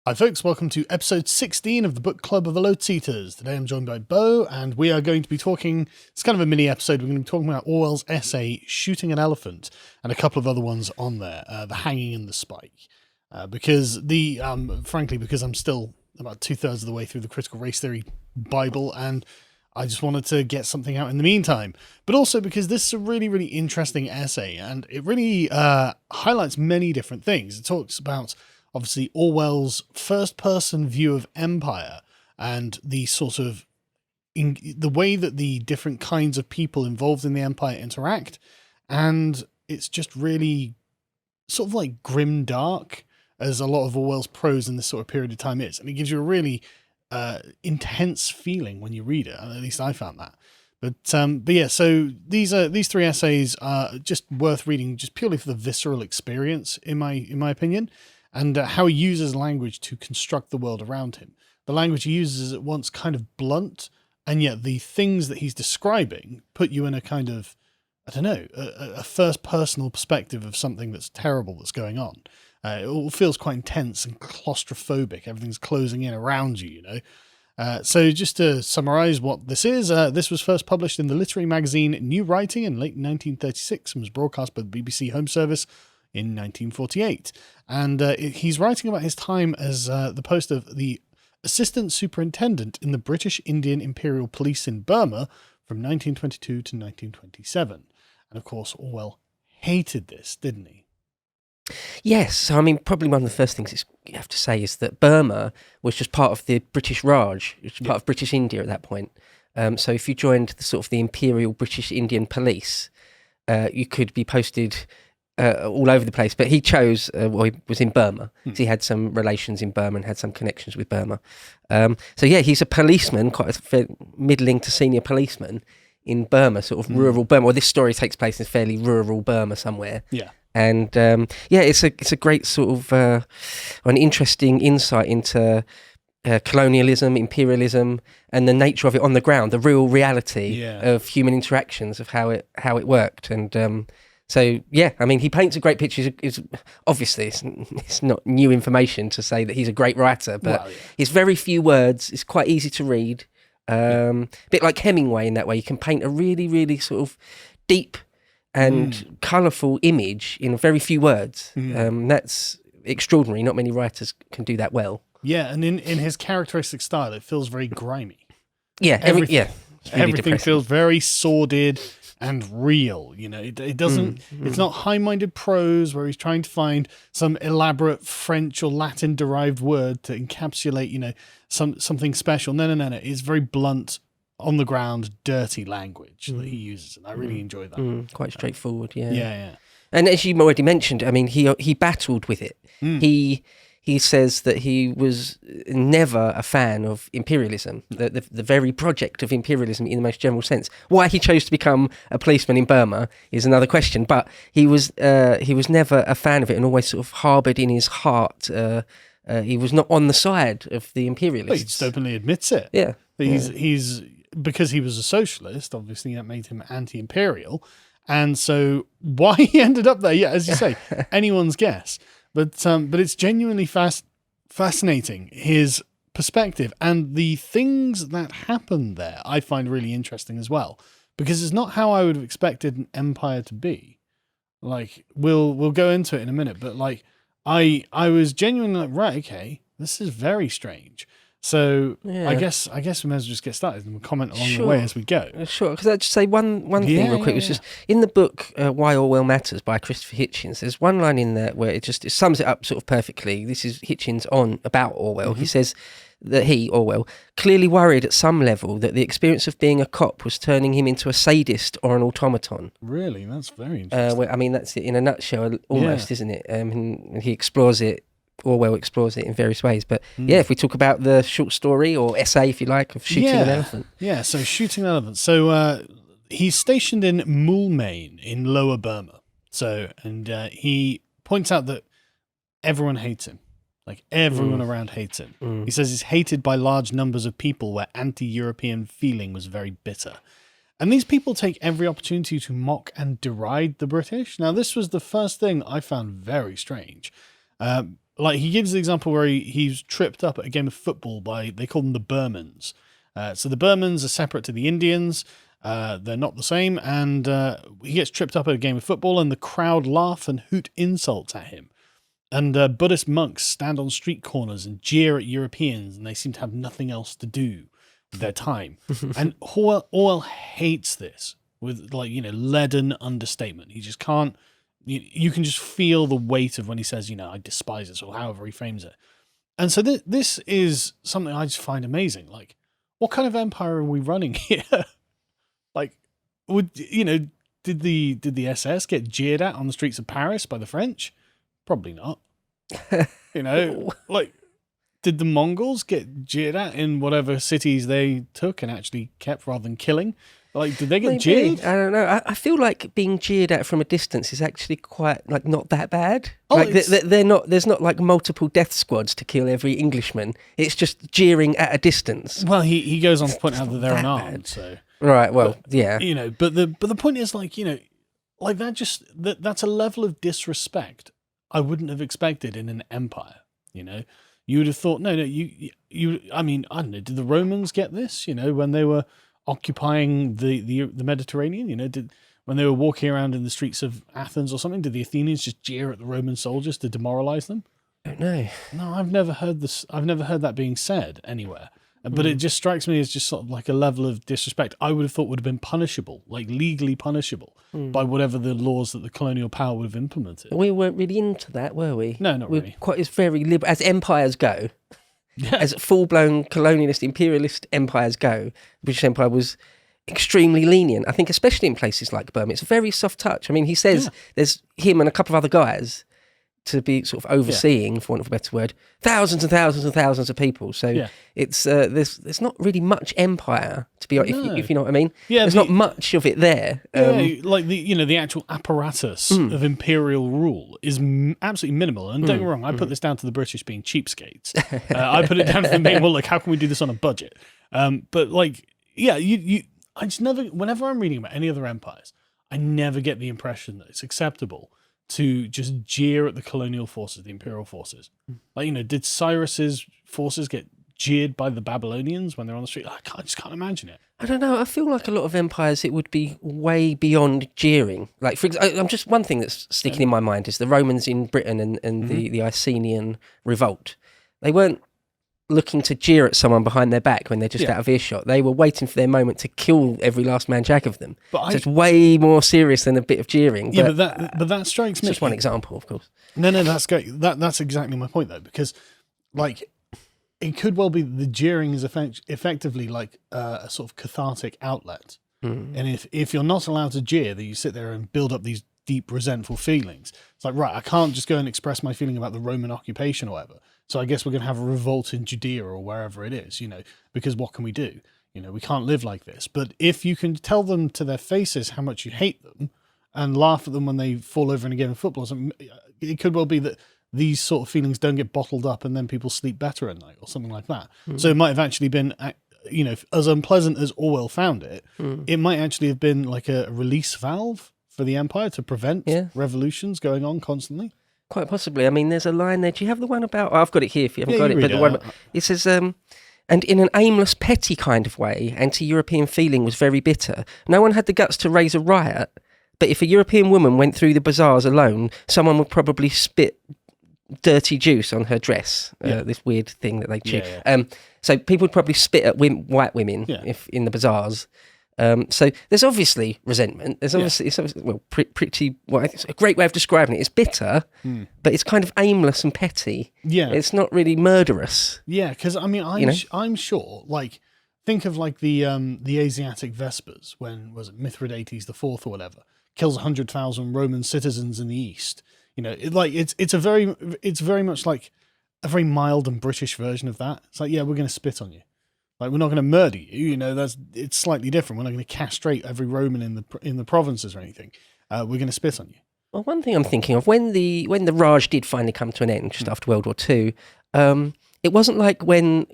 Hi folks, welcome to episode 16 of the Book Club of the Lotus Eaters. Today I'm joined by Beau, and we are going to be talking, it's kind of a mini episode, we're going to be talking about Orwell's essay, Shooting an Elephant, and a couple of other ones on there, The Hanging and the Spike. Frankly, because I'm still about 2/3 of the way through the Critical Race Theory Bible, and I just wanted to get something out in the meantime. But also because this is a really, really interesting essay, and it really highlights many different things. It talks about obviously Orwell's first-person view of empire and the sort of the way that the different kinds of people involved in the empire interact, and it's just really sort of like grim dark, as a lot of Orwell's prose in this sort of period of time is, and it gives you a really intense feeling when you read it. At least I found that. But yeah, so these three essays are just worth reading, just purely for the visceral experience, in my opinion. And how he uses language to construct the world around him. The language he uses is at once kind of blunt, and yet the things that he's describing put you in a kind of, I don't know, a first personal perspective of something that's terrible that's going on. It all feels quite intense and claustrophobic. Everything's closing in around you, you know. So just to summarize what this is, this was first published in the literary magazine New Writing in late 1936 and was broadcast by the BBC Home Service in 1948. And he's writing about his time as the post of the Assistant Superintendent in the British Indian Imperial Police in Burma from 1922 to 1927. And of course, Orwell hated this, didn't he? Yes, I mean, probably one of the first things you have to say is that Burma was just part of the British Raj, which was part of British India at that point. So if you joined the sort of the Imperial British Indian Police, you could be posted all over the place, but he chose, he was in Burma, so he had some relations in Burma and had some connections with Burma. So yeah, he's a policeman, quite a middling to senior policeman in Burma, sort of rural Burma. Well, this story takes place in fairly rural Burma somewhere. Yeah. And yeah, it's a great sort of an interesting insight into colonialism, imperialism, and the nature of it on the ground, the real reality of human interactions, of how it worked. And so, yeah, I mean, he paints a great picture. Obviously, it's not new information to say that he's a great writer, but it's very few words. It's quite easy to read. A bit like Hemingway in that way. You can paint a really, really sort of deep and colourful image in very few words. That's extraordinary. Not many writers can do that well. Yeah, and in his characteristic style, it feels very grimy. Yeah, everything really depressing. Feels very sordid and real, you know. It doesn't. It's not high-minded prose where he's trying to find some elaborate French or Latin-derived word to encapsulate, you know, something special. No. It's very blunt, on the ground, dirty language that he uses, and I really enjoy that. Quite straightforward. Yeah. And as you already mentioned, I mean, he battled with it. He says that he was never a fan of imperialism, the very project of imperialism in the most general sense. Why he chose to become a policeman in Burma is another question, but he was never a fan of it and always sort of harboured in his heart. He was not on the side of the imperialists. But he just openly admits it. Yeah. But he's because he was a socialist, obviously that made him anti-imperial. And so why he ended up there, as you say, anyone's guess. But it's genuinely fascinating, his perspective, and the things that happened there I find really interesting as well, because it's not how I would have expected an empire to be. Like, we'll go into it in a minute, but like I was genuinely like, right, okay, this is very strange. So I guess we may as well just get started and we'll comment along the way as we go. Sure, because I'd just say one thing real quick, which is in the book Why Orwell Matters by Christopher Hitchens, there's one line in there where it sums it up sort of perfectly. This is Hitchens about Orwell. He says that Orwell, clearly worried at some level that the experience of being a cop was turning him into a sadist or an automaton. Really? That's very interesting. I mean, that's it in a nutshell almost, isn't it? And he explores it. Orwell explores it in various ways, but if we talk about the short story or essay, if you like, of shooting an elephant. Yeah, so shooting an elephant. So he's stationed in Moulmein in Lower Burma. And he points out that everyone hates him. Like everyone around hates him. He says he's hated by large numbers of people where anti-European feeling was very bitter. And these people take every opportunity to mock and deride the British. Now, this was the first thing I found very strange. like he gives the example where he's tripped up at a game of football they call them the Burmans. So the Burmans are separate to the Indians. They're not the same. And he gets tripped up at a game of football and the crowd laugh and hoot insults at him. And Buddhist monks stand on street corners and jeer at Europeans, and they seem to have nothing else to do with their time. And Orwell hates this with, like, leaden understatement. He just can't. You can just feel the weight of when he says, I despise this, or however he frames it. And so this is something I just find amazing. Like, what kind of empire are we running here? Like, did the SS get jeered at on the streets of Paris by the French? Probably not. Like, did the Mongols get jeered at in whatever cities they took and actually kept rather than killing? Like, did they get jeered? I don't know. I feel like being jeered at from a distance is actually quite, like, not that bad. Oh, like, they're not. There's not like multiple death squads to kill every Englishman. It's just jeering at a distance. Well, he goes on to point out that they're unarmed. So right. Well, yeah. But the point is, like, like that's a level of disrespect I wouldn't have expected in an empire. You would have thought, no, you. I mean, I don't know. Did the Romans get this? When they were occupying the Mediterranean, when they were walking around in the streets of Athens or something, did the Athenians just jeer at the Roman soldiers to demoralize them? I don't know. No, I've never heard this. I've never heard that being said anywhere. But it just strikes me as just sort of like a level of disrespect I would have thought would have been punishable, like legally punishable, by whatever the laws that the colonial power would have implemented. We weren't really into that, were we? No, not really. It's very liberal. As empires go, as full-blown colonialist, imperialist empires go, the British Empire was extremely lenient. I think especially in places like Burma, it's a very soft touch. I mean, he says there's him and a couple of other guys to be sort of overseeing, for want of a better word, thousands and thousands and thousands of people. So it's there's not really much empire, to be honest, if you know what I mean. Yeah, there's not much of it there. Like the actual apparatus of imperial rule is absolutely minimal. And don't get me wrong, I put this down to the British being cheapskates. I put it down to them being, well, like, how can we do this on a budget? But like, I just never. Whenever I'm reading about any other empires, I never get the impression that it's acceptable to just jeer at the colonial forces, the imperial forces. Like, did Cyrus's forces get jeered by the Babylonians when they're on the street? I just can't imagine it. I don't know. I feel like a lot of empires, it would be way beyond jeering. Like, for example, I'm just one thing that's sticking in my mind is the Romans in Britain and the Icenian revolt. They weren't looking to jeer at someone behind their back when they're just out of earshot. They were waiting for their moment to kill every last man jack of them. So it's way more serious than a bit of jeering. Yeah, but that strikes me. Just one example, of course. No, that's great. That's exactly my point, though, because, like, it could well be the jeering is effectively like a sort of cathartic outlet. And if you're not allowed to jeer, that you sit there and build up these deep resentful feelings. It's like, right, I can't just go and express my feeling about the Roman occupation or whatever. So I guess we're going to have a revolt in Judea or wherever it is, because what can we do? We can't live like this. But if you can tell them to their faces how much you hate them and laugh at them when they fall over in a game of football, it could well be that these sort of feelings don't get bottled up and then people sleep better at night or something like that. So it might have actually been, as unpleasant as Orwell found it, it might actually have been like a release valve for the empire to prevent revolutions going on constantly. Quite possibly. I mean, there's a line there. Do you have the one about... I've got it here if you haven't got it. But the one, it says, and in an aimless, petty kind of way, anti-European feeling was very bitter. No one had the guts to raise a riot, but if a European woman went through the bazaars alone, someone would probably spit dirty juice on her dress. This weird thing that they chew. So people would probably spit at white women if in the bazaars. So there's obviously resentment. There's obviously, it's a great way of describing it. It's bitter, but it's kind of aimless and petty. Yeah, it's not really murderous. Yeah, because I mean, I'm sure. Like, think of like the Asiatic Vespers when was it Mithridates IV or whatever kills 100,000 Roman citizens in the East. It's very much like a very mild and British version of that. It's like, we're going to spit on you. Like, we're not going to murder you, it's slightly different. We're not going to castrate every Roman in the provinces or anything. We're going to spit on you. Well, one thing I'm thinking of, when the Raj did finally come to an end just after World War II, it wasn't like when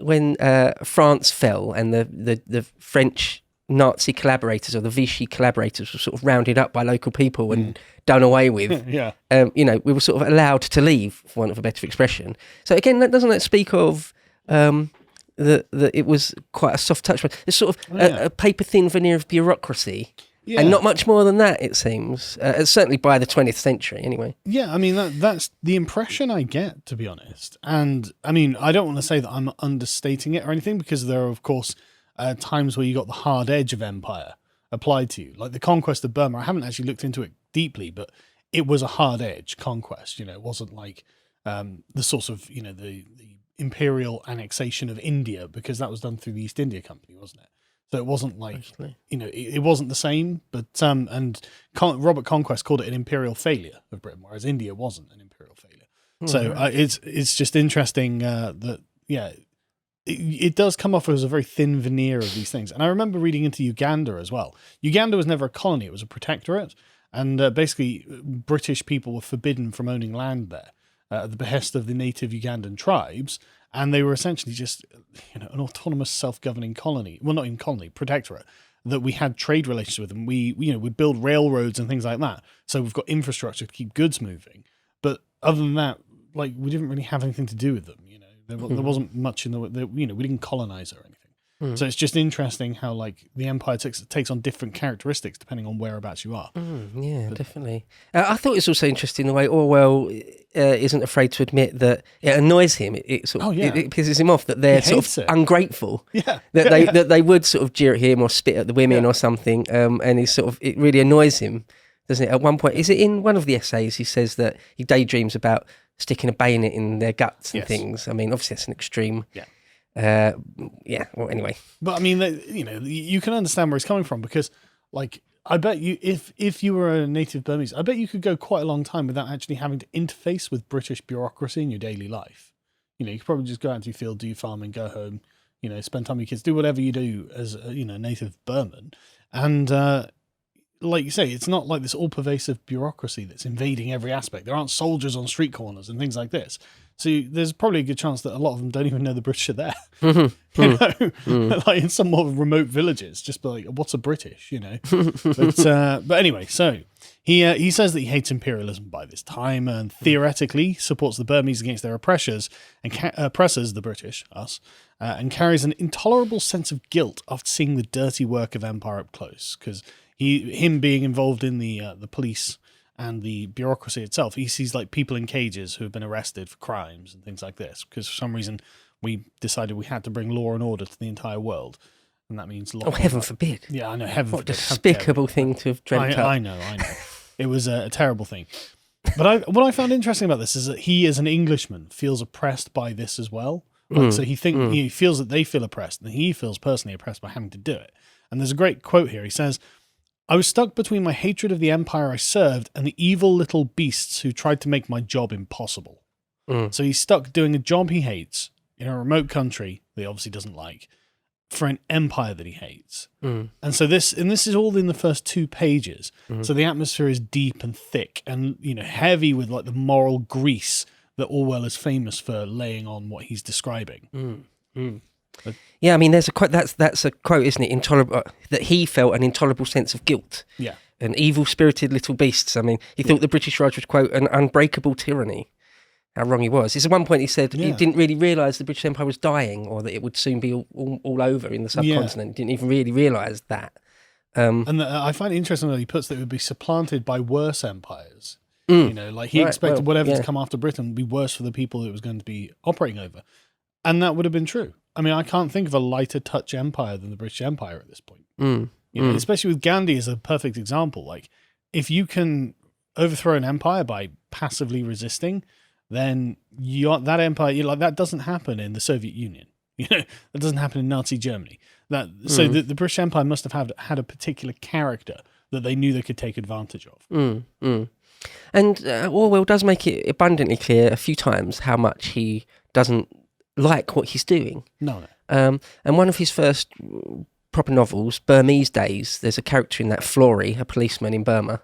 France fell and the French Nazi collaborators or the Vichy collaborators were sort of rounded up by local people and done away with. Yeah. We were sort of allowed to leave, for want of a better expression. So again, doesn't that speak of that it was quite a soft touch? It's sort of a paper-thin veneer of bureaucracy. Yeah. And not much more than that, it seems. Certainly by the 20th century, anyway. Yeah, I mean, that's the impression I get, to be honest. And, I mean, I don't want to say that I'm understating it or anything, because there are, of course, times where you got the hard edge of empire applied to you. Like the conquest of Burma, I haven't actually looked into it deeply, but it was a hard edge conquest. It wasn't like the sort of, the imperial annexation of India, because that was done through the East India Company, wasn't it? So it wasn't like, it wasn't the same, but, Robert Conquest called it an imperial failure of Britain, whereas India wasn't an imperial failure. So it's just interesting that, it does come off as a very thin veneer of these things. And I remember reading into Uganda as well. Uganda was never a colony, it was a protectorate. And basically, British people were forbidden from owning land there at the behest of the native Ugandan tribes. And they were essentially just, an autonomous self-governing colony. Well, not even colony, protectorate. That we had trade relations with them. We would build railroads and things like that. So we've got infrastructure to keep goods moving. But other than that, like, we didn't really have anything to do with them. There wasn't much in we didn't colonize or anything. So it's just interesting how, like, the empire takes on different characteristics depending on whereabouts you are. Definitely. I thought it was also interesting the way Orwell isn't afraid to admit that it annoys him. It pisses him off that they're sort of ungrateful. Yeah, that they would sort of jeer at him or spit at the women or something. And he's sort of, it really annoys him, doesn't it? At one point, is it in one of the essays? He says that he daydreams about sticking a bayonet in their guts and things. I mean, obviously that's an extreme. Well, anyway. But I mean, you can understand where he's coming from, because, like, I bet you, if you were a native Burmese, I bet you could go quite a long time without actually having to interface with British bureaucracy in your daily life. You could probably just go out into your field, do your farming, go home, spend time with your kids, do whatever you do as a, native Burman. And, like you say, it's not like this all-pervasive bureaucracy that's invading every aspect. There aren't soldiers on street corners and things like this. So there's probably a good chance that a lot of them don't even know the British are there. Like in some more remote villages, just be like, what's a British, But anyway, so he says that he hates imperialism by this time and theoretically supports the Burmese against their oppressors and oppressors, the British, us, and carries an intolerable sense of guilt after seeing the dirty work of empire up close, because him being involved in the police and the bureaucracy itself, he sees like people in cages who have been arrested for crimes and things like this, because for some reason we decided we had to bring law and order to the entire world, and that means law. Oh, heaven forbid! Yeah, I know. Heaven forbid. What a despicable thing to have dreamt up. I know. It was a terrible thing. But what I found interesting about this is that he, as an Englishman, feels oppressed by this as well. Like, so he feels that they feel oppressed, and he feels personally oppressed by having to do it. And there's a great quote here. He says, "I was stuck between my hatred of the empire I served and the evil little beasts who tried to make my job impossible." So he's stuck doing a job he hates in a remote country that he obviously doesn't like for an empire that he hates. And so this is all in the first 2 pages. So the atmosphere is deep and thick and, heavy with like the moral grease that Orwell is famous for laying on what he's describing. But, yeah, I mean, there's a quote. That's a quote, isn't it? Intolerable, that he felt an intolerable sense of guilt. Yeah, and evil-spirited little beasts. I mean, he thought the British Raj would quote an unbreakable tyranny. How wrong he was. It's at one point he said he didn't really realise the British Empire was dying, or that it would soon be all over in the subcontinent. He didn't even really realise that. And I find it interesting that he puts that it would be supplanted by worse empires. Like he expected whatever to come after Britain would be worse for the people it was going to be operating over. And that would have been true. I mean, I can't think of a lighter touch empire than the British Empire at this point. Especially with Gandhi as a perfect example. Like, if you can overthrow an empire by passively resisting, then that empire, that doesn't happen in the Soviet Union. That doesn't happen in Nazi Germany. So the British Empire must have had a particular character that they knew they could take advantage of. And Orwell does make it abundantly clear a few times how much he doesn't like what he's doing. No. And one of his first proper novels, Burmese Days, there's a character in that, Flory, a policeman in Burma.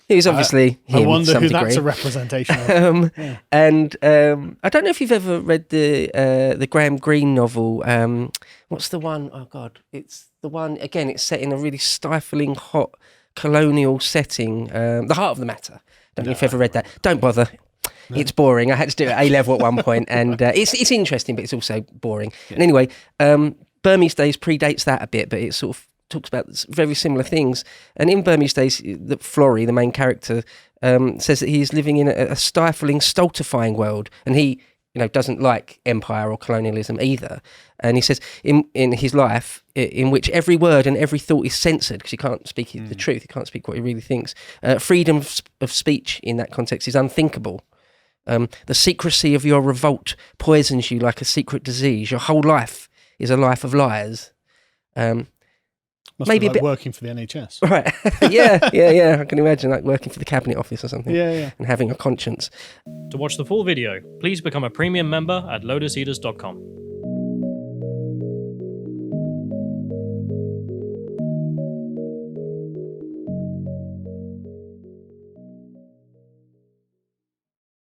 It was obviously him I to wonder some who degree. that's a representation of. And I don't know if you've ever read the Graham Greene novel. What's the one? Oh God, it's the one again. It's set in a really stifling, hot colonial setting. The Heart of the Matter. Don't know if you've ever read that. Don't bother. No. It's boring. I had to do it at A-level at one point, and it's interesting, but it's also boring. Yeah. And anyway, Burmese Days predates that a bit, but it sort of talks about very similar things. And in Burmese Days, Florrie, the main character, says that he's living in a stifling, stultifying world, and he, doesn't like empire or colonialism either. And he says in his life, in which every word and every thought is censored because he can't speak the truth, he can't speak what he really thinks. Freedom of speech in that context is unthinkable. The secrecy of your revolt poisons you like a secret disease. Your whole life is a life of lies. Must maybe be like working for the NHS. Right. Yeah. I can imagine like working for the Cabinet Office or something. Yeah. And having a conscience. To watch the full video, please become a premium member at lotuseaters.com.